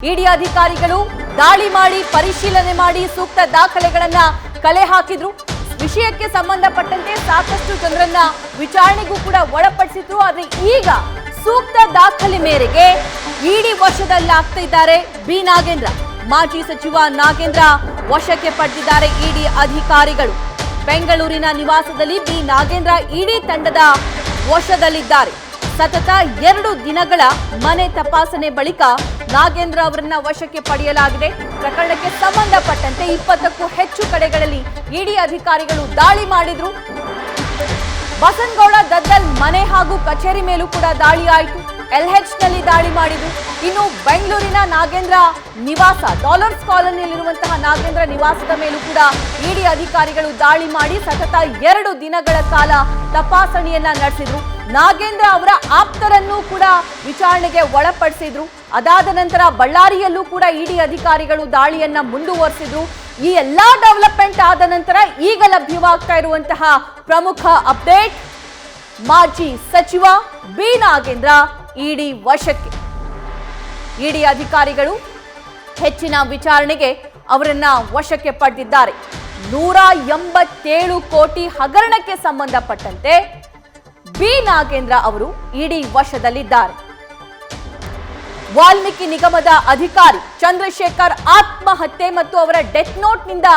ಇಡಿ ಅಧಿಕಾರಿಗಳು ದಾಳಿ ಮಾಡಿ ಪರಿಶೀಲನೆ ಮಾಡಿ ಸೂಕ್ತ ದಾಖಲೆಗಳನ್ನ ಕಲೆ ಹಾಕಿದ್ರು. ವಿಷಯಕ್ಕೆ ಸಂಬಂಧಪಟ್ಟಂತೆ ಸಾಕಷ್ಟು ಜನರನ್ನ ವಿಚಾರಣೆಗೂ ಕೂಡ ಒಳಪಡಿಸಿದ್ರು. ಆದ್ರೆ ಈಗ ಸೂಕ್ತ ದಾಖಲೆ ಮೇರೆಗೆ ಇಡಿ ವಶದಲ್ಲಾಗ್ತಿದ್ದಾರೆ ಬಿ ನಾಗೇಂದ್ರ. ಮಾಜಿ ಸಚಿವ ನಾಗೇಂದ್ರ ವಶಕ್ಕೆ ಪಡೆದಿದ್ದಾರೆ ಇಡಿ ಅಧಿಕಾರಿಗಳು. ಬೆಂಗಳೂರಿನ ನಿವಾಸದಲ್ಲಿ ಬಿ ನಾಗೇಂದ್ರ ಇಡಿ ತಂಡದ ವಶದಲ್ಲಿದ್ದಾರೆ. ಸತತ 2 ದಿನಗಳ ಮನೆ ತಪಾಸಣೆ ಬಳಿಕ ನಾಗೇಂದ್ರ ಅವರನ್ನ ವಶಕ್ಕೆ ಪಡೆಯಲಾಗಿದೆ. ಪ್ರಕರಣಕ್ಕೆ ಸಂಬಂಧಪಟ್ಟಂತೆ 20ಕ್ಕೂ ಹೆಚ್ಚು ಕಡೆಗಳಲ್ಲಿ ಇಡಿ ಅಧಿಕಾರಿಗಳು ದಾಳಿ ಮಾಡಿದ್ರು. ಬಸನಗೌಡ ದದ್ದಲ್ ಮನೆ ಹಾಗೂ ಕಚೇರಿ ಮೇಲೂ ಕೂಡ ದಾಳಿ ಆಯಿತು. LH ನಲ್ಲಿ ದಾಳಿ ಮಾಡಿದ್ರು. ಇನ್ನು ಬೆಂಗಳೂರಿನ ನಾಗೇಂದ್ರ ನಿವಾಸ ಡಾಲರ್ಸ್ ಕಾಲೋನಿಯಲ್ಲಿರುವಂತಹ ನಾಗೇಂದ್ರ ನಿವಾಸದ ಮೇಲೂ ಕೂಡ ಇಡಿ ಅಧಿಕಾರಿಗಳು ದಾಳಿ ಮಾಡಿ ಸತತ 2 ದಿನಗಳ ಕಾಲ ತಪಾಸಣೆಯನ್ನ ನಡೆಸಿದ್ರು. ನಾಗೇಂದ್ರ ಅವರ ಆಪ್ತರನ್ನು ಕೂಡ ವಿಚಾರಣೆಗೆ ಒಳಪಡಿಸಿದ್ರು. ಅದಾದ ನಂತರ ಬಳ್ಳಾರಿಯಲ್ಲೂ ಕೂಡ ಇಡಿ ಅಧಿಕಾರಿಗಳು ದಾಳಿಯನ್ನ ಮುಂದುವರಿಸಿದ್ರು. ಈ ಎಲ್ಲಾ ಡೆವಲಪ್ಮೆಂಟ್ ಆದ ನಂತರ ಈಗ ಲಭ್ಯವಾಗ್ತಾ ಇರುವಂತಹ ಪ್ರಮುಖ ಅಪ್ಡೇಟ್, ಮಾಜಿ ಸಚಿವ ಬಿ ನಾಗೇಂದ್ರ ಇಡಿ ವಶಕ್ಕೆ. ಇಡಿ ಅಧಿಕಾರಿಗಳು ಹೆಚ್ಚಿನ ವಿಚಾರಣೆಗೆ ಅವರನ್ನ ವಶಕ್ಕೆ ಪಡೆದಿದ್ದಾರೆ. 187 ಕೋಟಿ ಹಗರಣಕ್ಕೆ ಸಂಬಂಧಪಟ್ಟಂತೆ ಬಿ ನಾಗೇಂದ್ರ ಅವರು ಇಡಿ ವಶದಲ್ಲಿದ್ದಾರೆ. ವಾಲ್ಮೀಕಿ ನಿಗಮದ ಅಧಿಕಾರಿ ಚಂದ್ರಶೇಖರ್ ಆತ್ಮಹತ್ಯೆ ಮತ್ತು ಅವರ ಡೆತ್ ನೋಟ್ನಿಂದ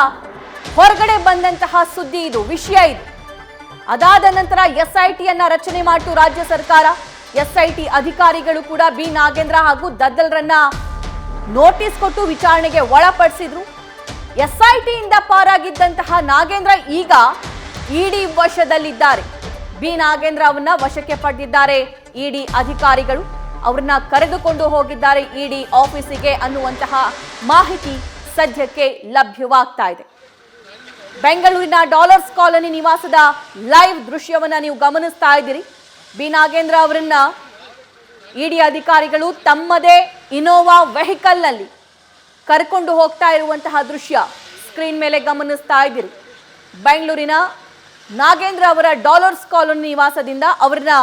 ಹೊರಗಡೆ ಬಂದಂತಹ ಸುದ್ದಿ ಇದು, ವಿಷಯ ಇದು. ಅದಾದ ನಂತರ SITಯನ್ನ ರಚನೆ ಮಾಡಿತು ರಾಜ್ಯ ಸರ್ಕಾರ. SIT ಅಧಿಕಾರಿಗಳು ಕೂಡ ಬಿ ನಾಗೇಂದ್ರ ಹಾಗೂ ದದ್ದಲ್ರನ್ನ ನೋಟಿಸ್ ಕೊಟ್ಟು ವಿಚಾರಣೆಗೆ ಒಳಪಡಿಸಿದ್ರು. SITಯಿಂದ ಪಾರಾಗಿದ್ದಂತಹ ನಾಗೇಂದ್ರ ಈಗ ಇಡಿ ವಶದಲ್ಲಿದ್ದಾರೆ. ಬಿ ನಾಗೇಂದ್ರ ಅವರನ್ನ ವಶಕ್ಕೆ ಪಡೆದಿದ್ದಾರೆ ಇಡಿ ಅಧಿಕಾರಿಗಳು. ಅವರನ್ನ ಕರೆದುಕೊಂಡು ಹೋಗಿದ್ದಾರೆ ಇಡಿ ಆಫೀಸಿಗೆ ಅನ್ನುವಂತಹ ಮಾಹಿತಿ ಸದ್ಯಕ್ಕೆ ಲಭ್ಯವಾಗ್ತಾ ಇದೆ. ಬೆಂಗಳೂರಿನ ಡಾಲರ್ಸ್ ಕಾಲೋನಿ ನಿವಾಸದ ಲೈವ್ ದೃಶ್ಯವನ್ನ ನೀವು ಗಮನಿಸ್ತಾ ಇದ್ದೀರಿ. ಬಿ ನಾಗೇಂದ್ರ ಅವರನ್ನ ಇಡಿ ಅಧಿಕಾರಿಗಳು ತಮ್ಮದೇ ಇನೋವಾ ವೆಹಿಕಲ್ ನಲ್ಲಿ ಕರ್ಕೊಂಡು ಹೋಗ್ತಾ ಇರುವಂತಹ ದೃಶ್ಯ ಸ್ಕ್ರೀನ್ ಮೇಲೆ ಗಮನಿಸ್ತಾ ಇದ್ದೀರಿ. ಬೆಂಗಳೂರಿನ ನಾಗೇಂದ್ರ ಅವರ ಡಾಲರ್ಸ್ ಕಾಲೋನಿ ನಿವಾಸದಿಂದ ಅವರನ್ನ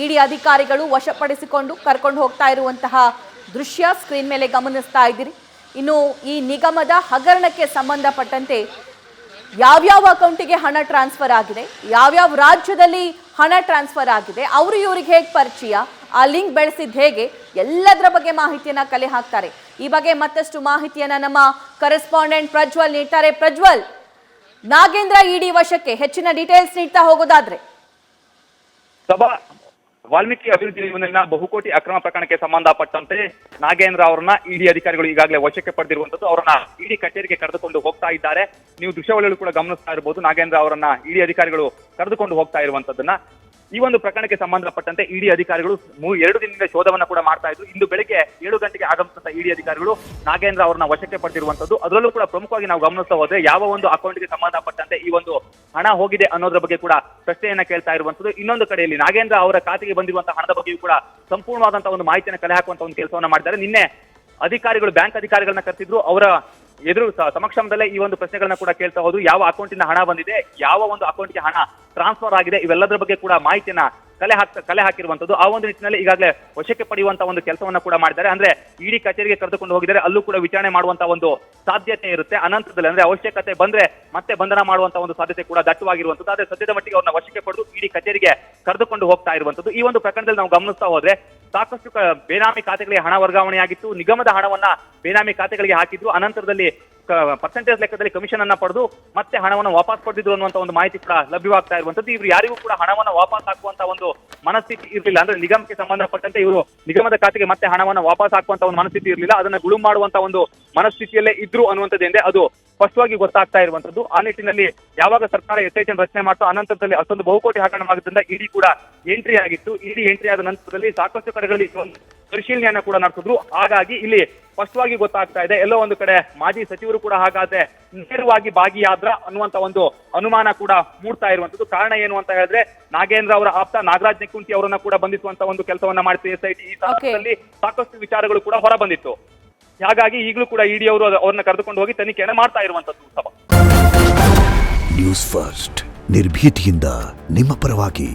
ಇಡಿ ಅಧಿಕಾರಿಗಳು ವಶಪಡಿಸಿಕೊಂಡು ಕರ್ಕೊಂಡು ಹೋಗ್ತಾ ಇರುವಂತಹ ದೃಶ್ಯ ಸ್ಕ್ರೀನ್ ಮೇಲೆ ಗಮನಿಸ್ತಾ ಇದ್ದೀರಿ. ಇನ್ನು ಈ ನಿಗಮದ ಹಗರಣಕ್ಕೆ ಸಂಬಂಧಪಟ್ಟಂತೆ ಯಾವ್ಯಾವ ಅಕೌಂಟಿಗೆ ಹಣ ಟ್ರಾನ್ಸ್ಫರ್ ಆಗಿದೆ, ಯಾವ್ಯಾವ ರಾಜ್ಯದಲ್ಲಿ ಹಣ ಟ್ರಾನ್ಸ್ಫರ್ ಆಗಿದೆ, ಅವರು ಇವರಿಗೆ ಹೇಗೆ ಪರಿಚಯ, ಆ ಲಿಂಕ್ ಬೆಳೆಸಿದ್ ಹೇಗೆ, ಎಲ್ಲದರ ಬಗ್ಗೆ ಮಾಹಿತಿಯನ್ನ ಕಲೆ ಹಾಕ್ತಾರೆ. ಈ ಬಗ್ಗೆ ಮತ್ತಷ್ಟು ಮಾಹಿತಿಯನ್ನ ನಮ್ಮ ಕರೆಸ್ಪಾಂಡೆಂಟ್ ಪ್ರಜ್ವಲ್ ನೀಡ್ತಾರೆ. ಪ್ರಜ್ವಲ್, ನಾಗೇಂದ್ರ ಇಡಿ ವಶಕ್ಕೆ ಹೆಚ್ಚಿನ ಡೀಟೇಲ್ಸ್ ನೀಡ್ತಾ ಹೋಗೋದಾದ್ರೆ. ವಾಲ್ಮೀಕಿ ಅಭಿವೃದ್ಧಿ ನಿಗಮದಲ್ಲಿನ ಬಹುಕೋಟಿ ಅಕ್ರಮ ಪ್ರಕರಣಕ್ಕೆ ಸಂಬಂಧಪಟ್ಟಂತೆ ನಾಗೇಂದ್ರ ಅವರನ್ನ ಇಡಿ ಅಧಿಕಾರಿಗಳು ಈಗಾಗಲೇ ವಶಕ್ಕೆ ಪಡೆದಿರುವಂತದ್ದು. ಅವರನ್ನ ಇಡಿ ಕಚೇರಿಗೆ ಕರೆದುಕೊಂಡು ಹೋಗ್ತಾ ಇದ್ದಾರೆ. ನೀವು ದೃಶ್ಯಾವಳಿಗಳು ಕೂಡ ಗಮನಿಸ್ತಾ ಇರಬಹುದು. ನಾಗೇಂದ್ರ ಅವರನ್ನ ಇಡಿ ಅಧಿಕಾರಿಗಳು ಕರೆದುಕೊಂಡು ಹೋಗ್ತಾ ಇರುವಂತದ್ದನ್ನ. ಈ ಒಂದು ಪ್ರಕರಣಕ್ಕೆ ಸಂಬಂಧಪಟ್ಟಂತೆ ಇಡಿ ಅಧಿಕಾರಿಗಳು 2 ದಿನದಿಂದ ಶೋಧವನ್ನ ಕೂಡ ಮಾಡ್ತಾ ಇದ್ರು. ಇಂದು ಬೆಳಿಗ್ಗೆ 7 ಗಂಟೆಗೆ ಆಗಮಿಸಿದ ಇಡಿ ಅಧಿಕಾರಿಗಳು ನಾಗೇಂದ್ರ ಅವರನ್ನ ವಶಕ್ಕೆ ಪಡೆದಿರುವಂತದ್ದು. ಅದರಲ್ಲೂ ಕೂಡ ಪ್ರಮುಖವಾಗಿ ನಾವು ಗಮನಿಸ್ತಾ ಹೋದ್ರೆ ಯಾವ ಒಂದು ಅಕೌಂಟ್ಗೆ ಸಂಬಂಧಪಟ್ಟಂತೆ ಈ ಒಂದು ಹಣ ಹೋಗಿದೆ ಅನ್ನೋದ್ರ ಬಗ್ಗೆ ಕೂಡ ಪ್ರಶ್ನೆಯನ್ನ ಕೇಳ್ತಾ ಇರುವಂತದ್ದು. ಇನ್ನೊಂದು ಕಡೆಯಲ್ಲಿ ನಾಗೇಂದ್ರ ಅವರ ಖಾತೆಗೆ ಬಂದಿರುವಂತಹ ಹಣದ ಬಗ್ಗೆಯೂ ಕೂಡ ಸಂಪೂರ್ಣವಾದಂತಹ ಒಂದು ಮಾಹಿತಿಯನ್ನು ಕಲೆ ಹಾಕುವಂತ ಒಂದು ಕೆಲಸವನ್ನ ಮಾಡಿದ್ದಾರೆ. ನಿನ್ನೆ ಅಧಿಕಾರಿಗಳು ಬ್ಯಾಂಕ್ ಅಧಿಕಾರಿಗಳನ್ನ ಕರೆಸಿದ್ರು. ಅವರ ಎದುರು ಸಮಕ್ಷಮದಲ್ಲೇ ಈ ಒಂದು ಪ್ರಶ್ನೆಗಳನ್ನ ಕೂಡ ಕೇಳ್ತಾ ಹೋದ್ರು. ಯಾವ ಅಕೌಂಟಿಂದ ಹಣ ಬಂದಿದೆ, ಯಾವ ಒಂದು ಅಕೌಂಟ್ಗೆ ಹಣ ಟ್ರಾನ್ಸ್ಫರ್ ಆಗಿದೆ, ಇವೆಲ್ಲದರ ಬಗ್ಗೆ ಕೂಡ ಮಾಹಿತಿಯನ್ನ ಕಲೆ ಹಾಕಿರುವಂತದ್ದು. ಆ ಒಂದು ನಿಟ್ಟಿನಲ್ಲಿ ಈಗಾಗಲೇ ವಶಕ್ಕೆ ಪಡೆಯುವಂತ ಒಂದು ಕೆಲಸವನ್ನ ಕೂಡ ಮಾಡಿದ್ದಾರೆ. ಅಂದ್ರೆ ಇಡಿ ಕಚೇರಿಗೆ ಕರೆದುಕೊಂಡು ಹೋಗಿದ್ದಾರೆ. ಅಲ್ಲೂ ಕೂಡ ವಿಚಾರಣೆ ಮಾಡುವಂತ ಒಂದು ಸಾಧ್ಯತೆ ಇರುತ್ತೆ. ಅನಂತರದಲ್ಲಿ ಅಂದ್ರೆ ಅವಶ್ಯಕತೆ ಬಂದ್ರೆ ಮತ್ತೆ ಬಂಧನ ಮಾಡುವಂತ ಒಂದು ಸಾಧ್ಯತೆ ಕೂಡ ದಟ್ಟವಾಗಿರುವಂತದ್ದು. ಆದ್ರೆ ಸದ್ಯದ ಮಟ್ಟಿಗೆ ಅವ್ರನ್ನ ವಶಕ್ಕೆ ಪಡೆದು ಇಡಿ ಕಚೇರಿಗೆ ಕರೆದುಕೊಂಡು ಹೋಗ್ತಾ ಇರುವಂತದ್ದು. ಈ ಒಂದು ಪ್ರಕರಣದಲ್ಲಿ ನಾವು ಗಮನಿಸ್ತಾ ಹೋದ್ರೆ ಸಾಕಷ್ಟು ಬೇನಾಮಿ ಖಾತೆಗಳಿಗೆ ಹಣ ವರ್ಗಾವಣೆಯಾಗಿತ್ತು. ನಿಗಮದ ಹಣವನ್ನ ಬೇನಾಮಿ ಖಾತೆಗಳಿಗೆ ಹಾಕಿದ್ರು. ಅನಂತರದಲ್ಲಿ ಪರ್ಸೆಂಟೇಜ್ ಲೆಕ್ಕದಲ್ಲಿ ಕಮಿಷನ್ ಅನ್ನ ಪಡೆದು ಮತ್ತೆ ಹಣವನ್ನು ವಾಪಸ್ ಪಡೆದಿದ್ರು ಅನ್ನುವಂತ ಒಂದು ಮಾಹಿತಿ ಕೂಡ ಲಭ್ಯವಾಗ್ತಾ ಇರುವಂತದ್ದು. ಇವರು ಯಾರಿಗೂ ಕೂಡ ಹಣವನ್ನು ವಾಪಸ್ ಹಾಕುವಂತ ಒಂದು ಮನಸ್ಥಿತಿ ಇರಲಿಲ್ಲ. ಅಂದ್ರೆ ನಿಗಮಕ್ಕೆ ಸಂಬಂಧಪಟ್ಟಂತೆ ಇವರು ನಿಗಮದ ಖಾತೆಗೆ ಮತ್ತೆ ಹಣವನ್ನು ವಾಪಸ್ ಹಾಕುವಂತ ಒಂದು ಮನಸ್ಥಿತಿ ಇರಲಿಲ್ಲ. ಅದನ್ನ ಗುಳು ಮಾಡುವಂತ ಒಂದು ಮನಸ್ಥಿತಿಯಲ್ಲೇ ಇದ್ರು ಅನ್ನುವಂಥದ್ದೇ ಅದು ಸ್ಪಷ್ಟವಾಗಿ ಗೊತ್ತಾಗ್ತಾ ಇರುವಂತದ್ದು. ಆ ನಿಟ್ಟಿನಲ್ಲಿ ಯಾವಾಗ ಸರ್ಕಾರ SIT ರಚನೆ ಮಾಡ್ತೋ ಅನಂತರದಲ್ಲಿ ಅಷ್ಟೊಂದು ಬಹುಕೋಟಿ ಹಗರಣವಾಗಿದ್ದರಿಂದ ಇಡಿ ಕೂಡ ಎಂಟ್ರಿ ಆಗಿತ್ತು. ಇಡಿ ಎಂಟ್ರಿ ಆದ ನಂತರದಲ್ಲಿ ಸಾಕಷ್ಟು ಕಡೆಗಳಲ್ಲಿ ಪರಿಶೀಲನೆಯನ್ನ ಕೂಡ ನಡೆಸಿದ್ರು. ಹಾಗಾಗಿ ಇಲ್ಲಿ ಸ್ಪಷ್ಟವಾಗಿ ಗೊತ್ತಾಗ್ತಾ ಇದೆ, ಎಲ್ಲೋ ಒಂದು ಕಡೆ ಮಾಜಿ ಸಚಿವರು ಕೂಡ ಹಾಗಾದ್ರೆ ನೇರವಾಗಿ ಭಾಗಿಯಾದ್ರ ಅನ್ನುವಂತ ಒಂದು ಅನುಮಾನ ಕೂಡ ಮೂಡ್ತಾ ಇರುವಂತದ್ದು. ಕಾರಣ ಏನು ಅಂತ ಹೇಳಿದ್ರೆ ನಾಗೇಂದ್ರ ಅವರ ಆಪ್ತ ನಾಗರಾಜ್ ನಿಕುಂಟಿ ಅವರನ್ನ ಕೂಡ ಬಂಧಿಸುವಂತ ಒಂದು ಕೆಲಸವನ್ನ ಮಾಡ್ತಿದೆ SIT. ಈ ಸಂದರ್ಭದಲ್ಲಿ ಸಾಕಷ್ಟು ವಿಚಾರಗಳು ಕೂಡ ಹೊರ ಬಂದಿತ್ತು. ಹಾಗಾಗಿ ಈಗಲೂ ಕೂಡ ಇಡಿ ಅವರು ಅವ್ರನ್ನ ಕರೆದುಕೊಂಡು ಹೋಗಿ ತನಿಖೆಯನ್ನು ಮಾಡ್ತಾ ಇರುವಂತದ್ದು. ನ್ಯೂಸ್ ಫಸ್ಟ್ ನಿರ್ಭೀತಿಯಿಂದ ನಿಮ್ಮ ಪರವಾಗಿ.